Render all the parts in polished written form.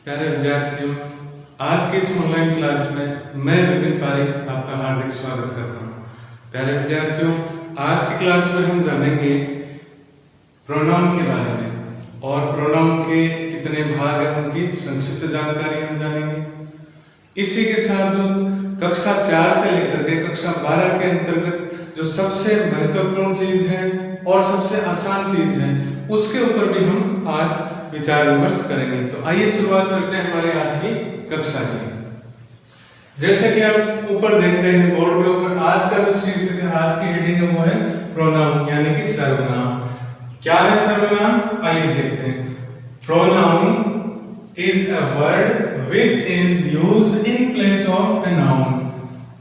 प्यारे विद्यार्थियों, आज की इस ऑनलाइन क्लास में मैं विपिन पारिक आपका हार्दिक स्वागत करता हूँ। प्यारे विद्यार्थियों, आज की क्लास में हम जानेंगे प्रोनाउन के बारे में और प्रोनाउन के कितने भाग हैं उनकी संक्षिप्त जानकारी हम जानेंगे। इसी के साथ जो कक्षा 4 से लेकर के कक्षा 12 के अंतर्गत जो सबसे महत्वपूर्ण चीज है और सबसे आसान चीज है उसके ऊपर भी हम आज विचार विमर्श करेंगे। तो आइए शुरुआत करते हैं हमारे आज की कक्षा की। जैसे कि आप ऊपर देख रहे हैं बोर्ड के ऊपर, आज का जो शीर्षक है, आज की हेडिंग है वो है प्रोनाउन यानी कि सर्वनाम। क्या है सर्वनाम? आइए देखते हैं। Pronoun is a word which is used in place of a noun.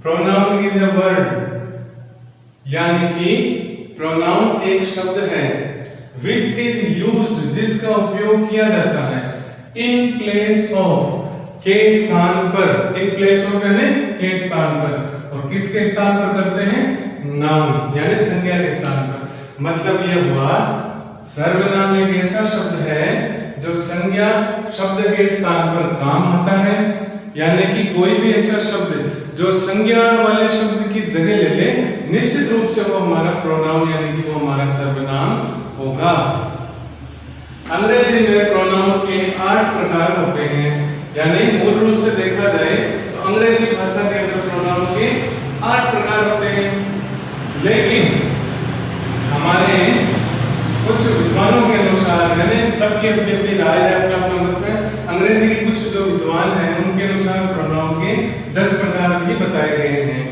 Pronoun is a word यानी कि प्रोनाउन एक शब्द है which is used जिसका उपयोग किया जाता है in place of के स्थान पर, in place of यानी के स्थान पर, और किसके स्थान पर करते हैं? नाउन यानी संज्ञा के स्थान पर। मतलब यह हुआ सर्वनाम एक ऐसा शब्द है जो संज्ञा शब्द के स्थान पर काम आता है, यानी कि कोई भी ऐसा शब्द जो संज्ञा वाले शब्द की जगह ले ले, निश्चित रूप से वो हमारा प्रोनाउन यानी कि वो हमारा सर्वनाम होगा। अंग्रेजी में प्रोनाउन के 8 प्रकार होते हैं, यानी मूल रूप से देखा जाए तो अंग्रेजी भाषा के अंदर प्रोनाउन के 8 प्रकार होते हैं। लेकिन हमारे कुछ विद्वानों के अनुसार, यानी सबकी अपनी अपनी राय है, अपना अपना मत है, अंग्रेजी के कुछ जो विद्वान हैं उनके अनुसार प्रोनाउन के 10 प्रकार भी बताए गए हैं।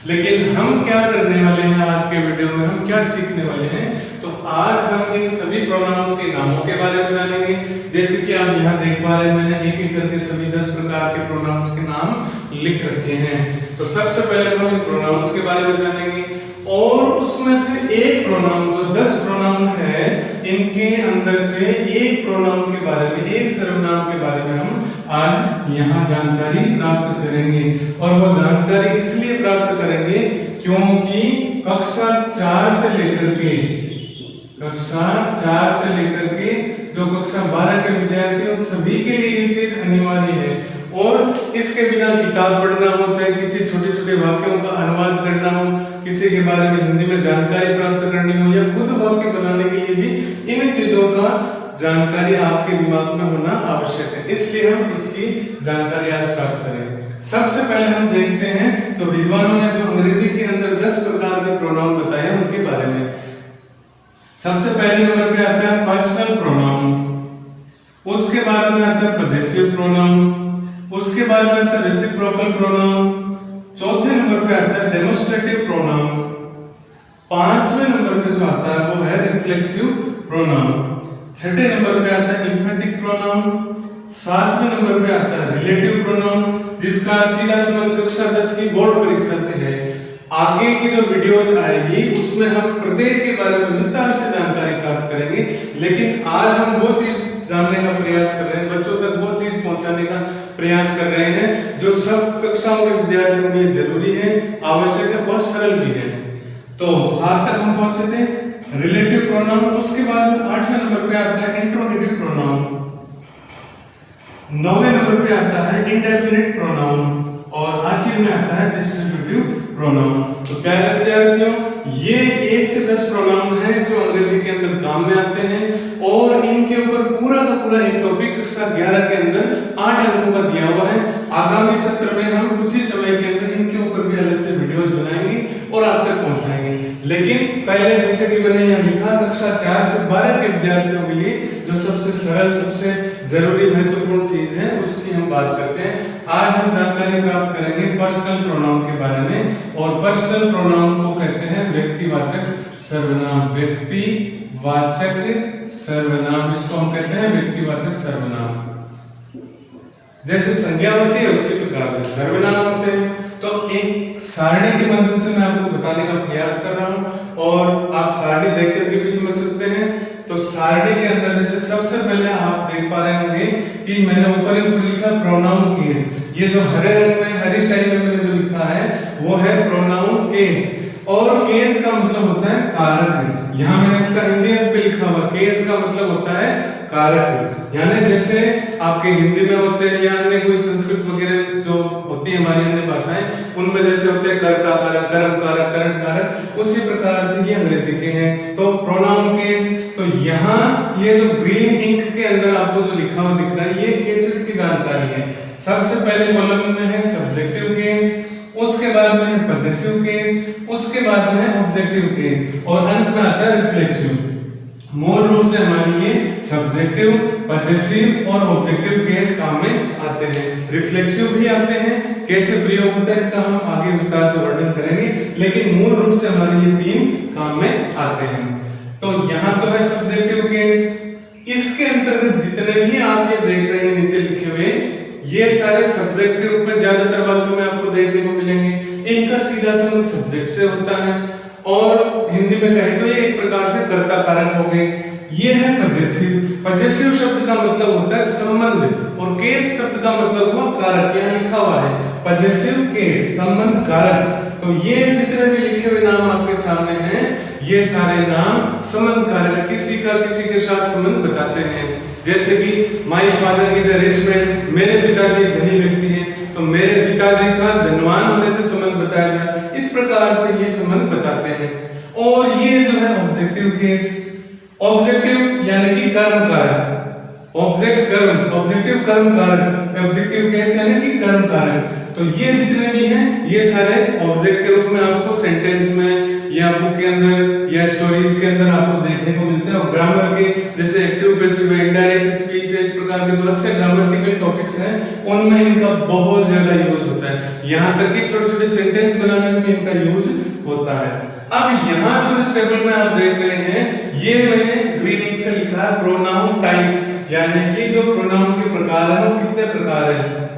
लेकिन हम क्या करने वाले हैं आज के वीडियो में, हम क्या सीखने वाले हैं? तो आज हम इन सभी प्रोनाउंस के नामों के बारे में जानेंगे। जैसे कि आप यहाँ देख पा रहे हैं, मैंने एक एक करके सभी 10 प्रकार के प्रोनाउंस के नाम लिख रखे हैं। तो सबसे पहले हम इन प्रोनाउंस के बारे में जानेंगे और उसमें से एक प्रोनाउन, जो 10 प्रोनाउन है, इनके अंदर से एक प्रोनाउन के बारे में, एक सर्वनाम के बारे में हम आज यहाँ जानकारी प्राप्त करेंगे। और वो जानकारी इसलिए प्राप्त करेंगे क्योंकि कक्षा 4 से लेकर के जो कक्षा 12 के विद्यार्थी उन सभी के लिए ये चीज अनिवार्य है। और इसके बिना किताब पढ़ना हो, चाहे किसी छोटे छोटे वाक्यों का अनुवाद करना हो, किसी के बारे में हिंदी में जानकारी प्राप्त करनी हो, या खुद वाक्य बनाने के लिए भी इन चीजों का जानकारी आपके दिमाग में होना आवश्यक है। इसलिए हम इसकी जानकारी आज प्राप्त करें। सबसे पहले हम देखते हैं तो विद्वानों ने जो अंग्रेजी के अंदर 10 प्रकार के प्रोनाउन बताए हैं उनके बारे में। सबसे पहले नंबर पे आता है पर्सनल प्रोनाउन, उसके बाद में आता है पजेसिव प्रोनाउन, उसके बाद में आता है रेसिप्रोकल प्रोनाउन, चौथे नंबर पे आता है डेमोस्ट्रेटिव प्रोनाउन, 5वें नंबर पे जो आता है वो है रिफ्लेक्सिव प्रोनाउन, 6ठे नंबर पे आता है एम्फेटिक प्रोनाउन, 7वें नंबर पे आता है रिलेटिव प्रोनाउन, जिसका सीधा संबंध कक्षा 10 की बोर्ड परीक्षा से है। आगे की जो वीडियोस आएगी उसमें हम प्रत्येक के बारे में विस्तार से जानकारी प्राप्त करेंगे, लेकिन आज हम वो चीज जानने का प्रयास कर रहे हैं, बच्चों तक वो चीज पहुंचाने का प्रयास कर रहे हैं जो सब कक्षाओं के विद्यार्थियों के लिए जरूरी है, आवश्यक है और सरल भी है। तो 7 तक हम पहुंचे थे रिलेटिव प्रोनाउन, उसके बाद 8वें नंबर पे आता है इंट्रोगेटिव प्रोनाउन, 9वें नंबर पे आता है इंडेफिनिट प्रोनाउन और आखिर में आता है डिस्ट्रीब्यूटिव प्रोनाउन। तो प्यारे विद्यार्थियों, ये 1 से 10 प्रोनाउन हैं जो अंग्रेजी के अंदर काम में आते हैं और इनके ऊपर पूरा का पूरा एक टॉपिक कक्षा 11 के अंदर 8 अंकों का दिया हुआ है। आगामी सत्र में हम कुछ ही समय के अंदर इनके ऊपर भी अलग से वीडियोस बनाएंगे और आप तक पहुंचाएंगे। लेकिन पहले जैसे कि मैंने यहाँ लिखा, कक्षा 4 से 12 के विद्यार्थियों के लिए जो सबसे सरल, सबसे जरूरी, महत्वपूर्ण चीज है उसकी हम बात करते हैं। आज हम जानकारी प्राप्त करेंगे पर्सनल प्रोनाउन के बारे में, और पर्सनल प्रोनाउन को कहते हैं व्यक्तिवाचक सर्वनाम। व्यक्तिवाचक सर्वनाम, इसको हम कहते हैं व्यक्तिवाचक सर्वनाम। जैसे संज्ञा होती है उसी प्रकार से सर्वनाम होते हैं। तो एक सारणी के माध्यम से मैं आपको बताने का प्रयास कर रहा हूं और आप सारणी देख करके भी समझ सकते हैं। तो सारणी के अंदर जैसे सबसे पहले आप देख पा रहे होंगे कि मैंने ऊपर लिखा प्रोनाउन केस। ये जो हरे रंग में, हरी शाही में मैंने जो लिखा है वो है प्रोनाउन केस। और केस का मतलब होता है कारक। यहाँ मैंने इसका हिंदी अर्थ पे लिखा हुआ, केस का मतलब होता है कारक। यानी जैसे आपके हिंदी में होते हैं या अन्य कोई संस्कृत वगैरह जो होती है हमारी अन्य भाषाएं, उनमें जैसे होते हैं कर्ता कारक, कर्म कारक, करण कारक, उसी प्रकार से ये अंग्रेजी के हैं। तो प्रोनाउन केस, तो यहाँ ये जो ग्रीन इंक के अंदर आपको जो लिखा हुआ दिख रहा है, ये केसेस की जानकारी है। सबसे पहले कॉलम में है सब्जेक्टिव केस, उसके बाद में है पजेसिव केस, उसके बाद में है ऑब्जेक्टिव केस, और अंत में आता है रिफ्लेक्सिव। मूल रूप से हमारे ये सब्जेक्टिव, पजेसिव और ऑब्जेक्टिव केस काम में आते हैं। रिफ्लेक्सिव भी आते हैं, कैसे प्रयोग होता है इनका हम आगे विस्तार से वर्णन करेंगे, लेकिन मूल रूप से हमारे ये तीन काम में आते हैं। तो यहाँ तो है सब्जेक्टिव केस, इसके अंतर्गत जितने भी आप ये देख रहे हैं नीचे लिखे हुए, ये सारे सब्जेक्ट के रूप में ज्यादातर वाक्यों में आपको देखने को मिलेंगे। इनका सीधा संबंध सब्जेक्ट से होता है, और हिंदी में कहें तो ये एक प्रकार से कर्ता कारक हो गए। ये है पजेसिव। पजेसिव शब्द का मतलब होता है संबंध, और केस शब्द का मतलब हुआ कारक। यहाँ लिखा हुआ है पजेसिव केस, संबंध कारक। तो ये जितने भी लिखे हुए नाम आपके सामने हैं, ये सारे नाम संबंध कारक, किसी का किसी के साथ संबंध बताते हैं। जैसे कि my father is a rich man, मेरे पिताजी एक धनी व्यक्ति हैं, तो मेरे पिताजी का धनवान होने से संबंध बताया जाए, इस प्रकार से ये संबंध बताते हैं। और ये जो है ऑब्जेक्टिव केस, ऑब्जेक्टिव यानी कि कर्म कारक, ऑब्जेक्ट कर्म, ऑब्जेक्टिव कर्म कारक, ऑब्जेक्टिव केस यानी कि कर्म कारक। तो ये जितने भी हैं, ये सारे ऑब्जेक्ट के रूप में आपको सेंटेंस में या बुक के अंदर या स्टोरीज के अंदर आपको देखने को मिलते हैं। और ग्रामर के जैसे एक्टिव, पैसिव, इनडायरेक्ट स्पीच है, इस प्रकार के जो अच्छे ग्रामेटिकल टॉपिक्स हैं, उनमें इनका बहुत ज्यादा यूज होता है। यहाँ तक कि छोटे-छोटे सेंटेंस बनाने में भी इनका यूज होता है। अब यहाँ जो इस टेबल में आप देख रहे हैं, ये मैंने ग्रीन इंक से लिखा है प्रोनाउन टाइप, यानी कि जो प्रोनाउन के प्रकार हैं वो कितने प्रकार हैं।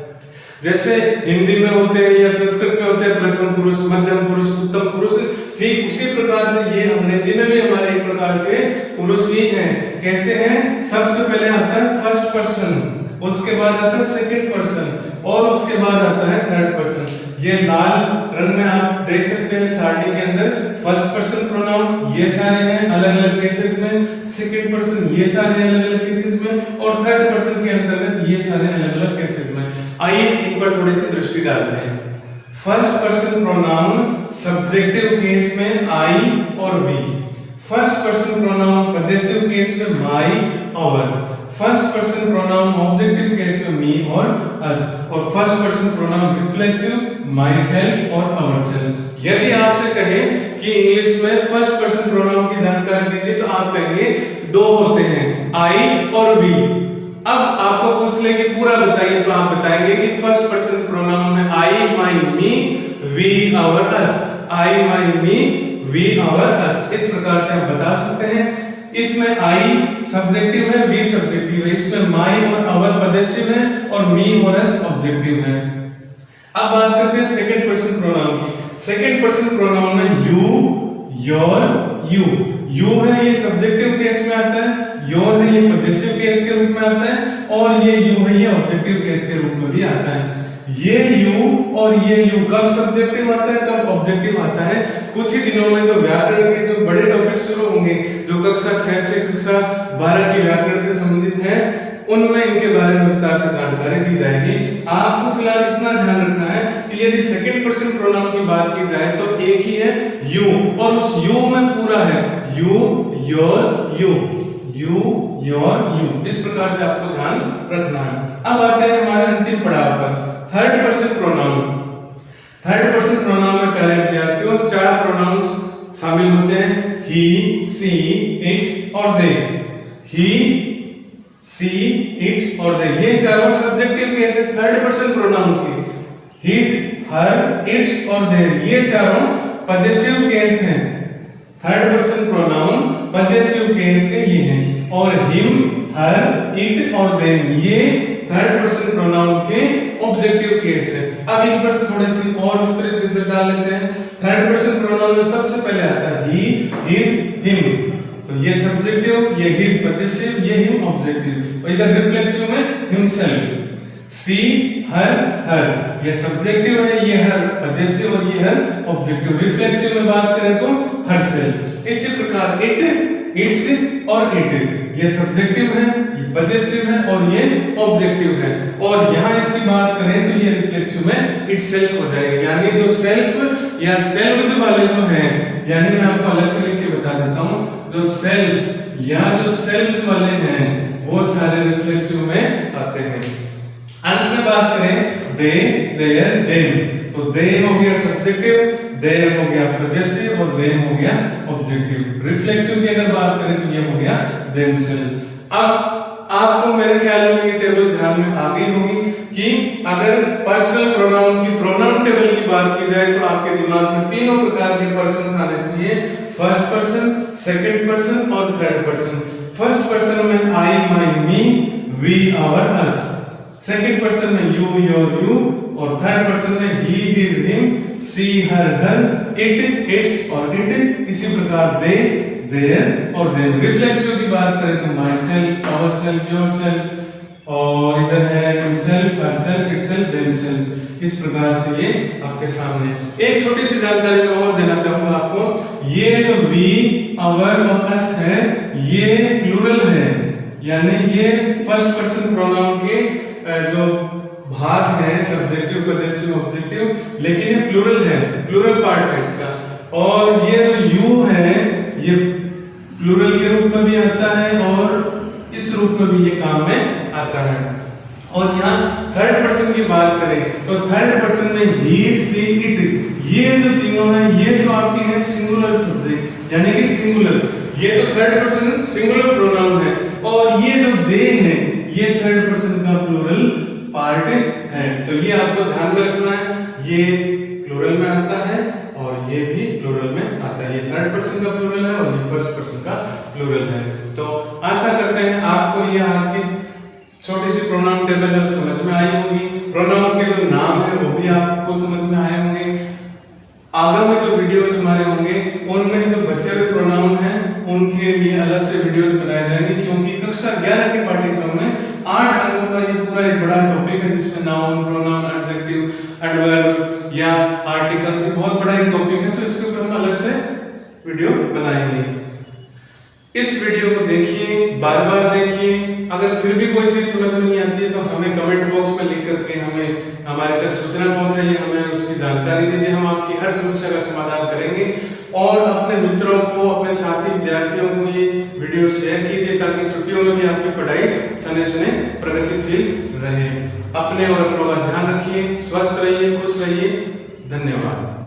जैसे हिंदी में होते हैं या संस्कृत में होते हैं प्रथम पुरुष, मध्यम पुरुष, उत्तम पुरुष, ठीक उसी प्रकार से ये अंग्रेजी में भी हमारे एक प्रकार से पुरुष ही हैं। कैसे हैं? सबसे पहले आता है फर्स्ट पर्सन, उसके बाद आता है सेकंड पर्सन, और उसके बाद आता है थर्ड पर्सन। ये लाल रंग में आप देख सकते हैं सारणी के अंदर फर्स्ट पर्सन प्रोनाउन ये सारे हैं अलग-अलग केसेस में, सेकंड पर्सन ये सारे अलग-अलग केसेस में, और थर्ड पर्सन के अंतर्गत ये सारे अलग-अलग केसेस में। आइए इन पर थोड़ी सी दृष्टि डालते हैं। First person pronoun subjective case में आई और we, first person pronoun possessive case में my, our, first person pronoun objective case में मी और अस, और first person pronoun reflexive myself और आवर सेल्फ। यदि आपसे कहें कि इंग्लिश में फर्स्ट पर्सन प्रोनाउन की जानकारी दीजिए, तो आप कहेंगे दो होते हैं, आई और वी। अब आपको पूछ ले कि पूरा बताइए, तो आप बताएंगे कि फर्स्ट पर्सन प्रोनाउन में I, my, me, we, our, us, I, my, me, we, our, us, इस प्रकार से आप बता सकते हैं। इसमें आई सब्जेक्टिव है, वी सब्जेक्टिव है, इसमें माई और आवर पजेसिव है, और मी और अस ऑब्जेक्टिव है। अब बात करते हैं सेकंड पर्सन प्रोनाउन की। सेकंड पर्सन प्रोनाउन में यू, योर, यू। यू है ये सब्जेक्टिव केस में आता है, योर है ये पजेसिव केस के रूप में आता है, और ये यू है ये ऑब्जेक्टिव केस के रूप में भी आता है। ये यू और ये यू कब सब्जेक्टिव आता है, कब ऑब्जेक्टिव आता है? कुछ ही दिनों में जो व्याकरण के जो बड़े टॉपिक शुरू होंगे, जो कक्षा 6 से कक्षा 12 की व्याकरण से संबंधित है, उनमें इनके बारे में विस्तार से जानकारी दी जाएगी। आपको फिलहाल इतना ध्यान रखना है कि यदि सेकंड पर्सन प्रोनाउन की बात की जाए तो एक ही है यू, और उस यू में पूरा है you, your, you, you, your, you, इस प्रकार से आपको ध्यान रखना है। अब आते हैं हमारे अंतिम पड़ाव पर, third person pronoun. Third person pronoun में पहले विद्यार्थियों 4 प्रोनाउंस शामिल होते हैं, ही, सी, इट और दे। ही, सी, इट और दे, ये चारों सब्जेक्टिव केस है थर्ड पर्सन प्रोनाउन के। हिज, हर, इट्स और देयर, ये चारों पजेसिव केस हैं। Third person pronoun possessive case के ये हैं, और हिम, हर, इट और देम ये थर्ड पर्सन प्रोनाउन के ऑब्जेक्टिव केस है। अब इन पर थोड़े से और विस्तृत नजर डाल लेते हैं। थर्ड पर्सन प्रोनाउन में सबसे पहले आता है ही, हिज, हिम, तो ये सब्जेक्टिव, ये हिज पजेसिव, ये हिम ऑब्जेक्टिव, और इधर रिफ्लेक्सिव में हिमसेल्फ। सी हर हर ये सब्जेक्टिव है, ये हर पजेसिव और ये हर ऑब्जेक्टिव। रिफ्लेक्सिव में बात करें तो हर सेल्फ। इसी प्रकार इट, इट्स और इट ये सब्जेक्टिव है, ये पजेसिव है और ये ऑब्जेक्टिव है। और यहाँ इसकी बात करें तो ये रिफ्लेक्सिव में इटसेल्फ हो जाएगा, यानी जो सेल्फ या सेल्व्स वाले जो हैं, यानी मैं आपको अलग से लिख के बता देता हूँ, जो सेल्फ या जो सेल्व्स वाले हैं वो सारे रिफ्लेक्सिव में आते हैं। अंत में बात करें दे, देयर, देम, तो दे हो गया सब्जेक्टिव, देयर हो गया पजेसिव और देम हो गया ऑब्जेक्टिव। रिफ्लेक्सिव की अगर बात करें तो ये हो गया देमसेल्फ। अब आपको मेरे ख्याल में ये टेबल ध्यान में आ गई होगी कि अगर पर्सनल प्रोनाउन की प्रोनाउन टेबल की बात की जाए तो आपके दिमाग में तीनों प्रकार के पर्सन्स आने चाहिए, फर्स्ट पर्सन, सेकंड पर्सन और थर्ड पर्सन। फर्स्ट पर्सन में I, my, me, we, our, us. Second person में यू, योर, यू और थर्ड पर्सन में he, his, him, she, her, her, it, its और इट। इसी प्रकार दे, देयर और them. Reflexive की बात करें तो myself, ourself, yourself और इधर है हिमसेल्फ, हरसेल्फ, इटसेल्फ, देमसेल्फ। इस प्रकार से ये आपके सामने। एक छोटी सी जानकारी मैं और देना चाहूंगा आपको, ये जो वी, आवर और अस है ये प्लूरल है, यानी ये फर्स्ट पर्सन प्रोनाउन के जो भाग है सब्जेक्टिव, पजेसिव, ऑब्जेक्टिव, लेकिन ये प्लूरल है, प्लूरल पार्ट है इसका। और ये जो यू है ये प्लूरल के रूप में भी आता है और इस रूप में भी ये काम में आता है। और यहाँ थर्ड पर्सन की बात करें तो थर्ड पर्सन में ही, सी, इट, ये जो तीनों हैं ये तो आपके हैं सिंगुलर सब्जेक्ट, यानी कि सिंगुलर, ये तो थर्ड पर्सन सिंगुलर प्रोनाउन है। और ये जो दे है ये थर्ड पर्सन का प्लूरल पार्ट है। तो ये आपको ध्यान में रखना है, ये प्लूरल में आता है और ये भी प्लूरल में आता है। ये थर्ड पर्सन का प्लूरल है और ये फर्स्ट पर्सन का प्लूरल है। तो आशा करते हैं आपको ये आज की छोटी सी प्रोनाउन टेबल समझ में आई होगी। प्रोनाउन के जो नाम है वो भी आपको समझ में आए होंगे। आगामी जो वीडियोस हमारे होंगे उनमें जो बचे हुए प्रोनाउन हैं उनके लिए अलग से वीडियोस बनाए जाएंगे, क्योंकि कक्षा 11 के पाठ्यक्रम में 8 अंकों का ये पूरा एक बड़ा टॉपिक है जिसमें नाउन, प्रोनाउन, एडजेक्टिव, एडवर्ब या आर्टिकल्स, ये बहुत बड़ा एक टॉपिक है। तो इसके ऊपर हम अलग से वीडियो बनाएंगे। इस वीडियो को देखिए, बार बार देखिए। अगर फिर भी कोई चीज समझ में नहीं आती है तो हमें कमेंट बॉक्स में लिख करके हमें हमारे तक सूचना पहुंचाइए, हमें उसकी जानकारी दीजिए। हम आपकी हर समस्या का समाधान करेंगे। और अपने मित्रों को, अपने साथी विद्यार्थियों को ये वीडियो शेयर कीजिए ताकि छुट्टियों में भी आपकी पढ़ाई सने सने प्रगतिशील रहे। अपने और अपनों का ध्यान रखिए, स्वस्थ रहिए, खुश रहिए। धन्यवाद।